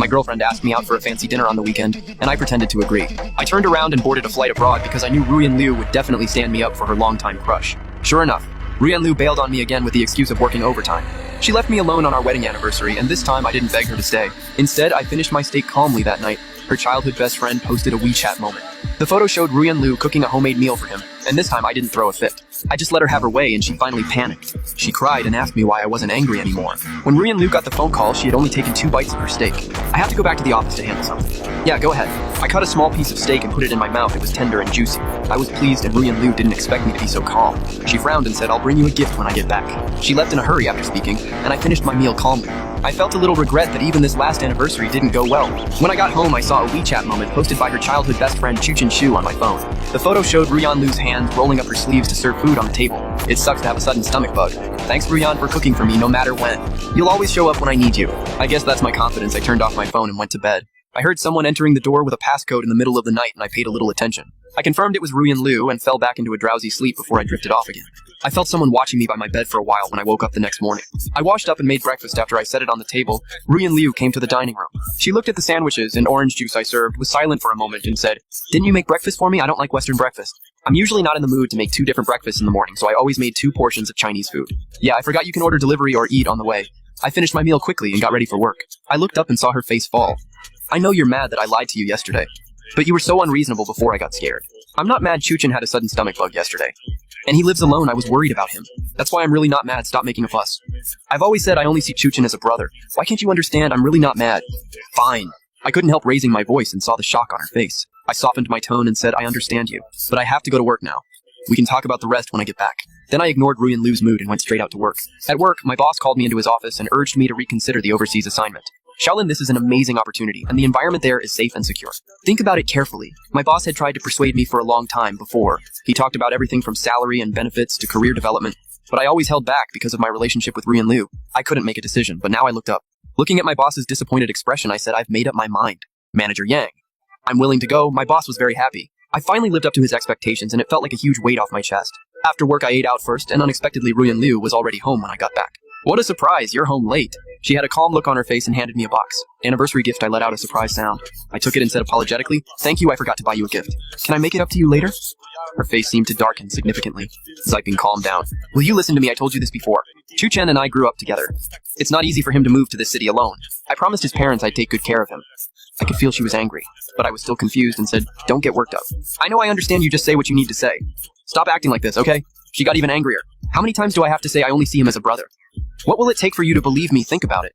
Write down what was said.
My girlfriend asked me out for a fancy dinner on the weekend, and I pretended to agree. I turned around and boarded a flight abroad because I knew Ruyan Liu would definitely stand me up for her longtime crush. Sure enough, Ruyan Liu bailed on me again with the excuse of working overtime. She left me alone on our wedding anniversary, and this time I didn't beg her to stay. Instead, I finished my steak calmly that night. Her childhood best friend posted a WeChat moment. The photo showed Ruyan Liu cooking a homemade meal for him, and this time I didn't throw a fit. I just let her have her way, and she finally panicked. She cried and asked me why I wasn't angry anymore. When Ruyan Liu got the phone call, she had only taken 2 bites of her steak. I have to go back to the office to handle something. Yeah, go ahead. I cut a small piece of steak and put it in my mouth. It was tender and juicy. I was pleased, and Ruyan Liu didn't expect me to be so calm. She frowned and said, "I'll bring you a gift when I get back." She left in a hurry after speaking, and I finished my meal calmly. I felt a little regret that even this last anniversary didn't go well. When I got home, I saw a WeChat moment posted by her childhood best friend Chuchen Shu on my phone. The photo showed Ruyan Liu's hands rolling up her sleeves to serve food on the table. It sucks to have a sudden stomach bug. Thanks, Ruyan, for cooking for me no matter when. You'll always show up when I need you. I guess that's my confidence. I turned off my phone and went to bed. I heard someone entering the door with a passcode in the middle of the night, and I paid a little attention. I confirmed it was Ruyan Liu and fell back into a drowsy sleep before I drifted off again. I felt someone watching me by my bed for a while when I woke up the next morning. I washed up and made breakfast. After I set it on the table, Ruyan Liu came to the dining room. She looked at the sandwiches and orange juice I served, was silent for a moment, and said, "Didn't you make breakfast for me? I don't like Western breakfast." I'm usually not in the mood to make 2 different breakfasts in the morning, so I always made 2 portions of Chinese food. Yeah, I forgot you can order delivery or eat on the way. I finished my meal quickly and got ready for work. I looked up and saw her face fall. I know you're mad that I lied to you yesterday, but you were so unreasonable before I got scared. I'm not mad Chuchen had a sudden stomach bug yesterday. And he lives alone. I was worried about him. That's why I'm really not mad. Stop making a fuss. I've always said I only see Chuchen as a brother. Why can't you understand? I'm really not mad. Fine. I couldn't help raising my voice and saw the shock on her face. I softened my tone and said, "I understand you, but I have to go to work now. We can talk about the rest when I get back." Then I ignored Ruyan Liu's mood and went straight out to work. At work, my boss called me into his office and urged me to reconsider the overseas assignment. Shaolin, this is an amazing opportunity, and the environment there is safe and secure. Think about it carefully. My boss had tried to persuade me for a long time before. He talked about everything from salary and benefits to career development, but I always held back because of my relationship with Ruyan Liu. I couldn't make a decision, but now I looked up. Looking at my boss's disappointed expression, I said, "I've made up my mind. Manager Yang. I'm willing to go." My boss was very happy. I finally lived up to his expectations, and it felt like a huge weight off my chest. After work, I ate out first, and unexpectedly Ruyan Liu was already home when I got back. "What a surprise, you're home late." She had a calm look on her face and handed me a box. Anniversary gift. I let out a surprise sound. I took it and said apologetically, "Thank you, I forgot to buy you a gift. Can I make it up to you later?" Her face seemed to darken significantly. Ziping calmed down. "Will you listen to me? I told you this before. Chuchen and I grew up together. It's not easy for him to move to this city alone. I promised his parents I'd take good care of him." I could feel she was angry, but I was still confused and said, "Don't get worked up. I understand, you just say what you need to say. Stop acting like this, okay?" She got even angrier. "How many times do I have to say I only see him as a brother? What will it take for you to believe me? Think about it."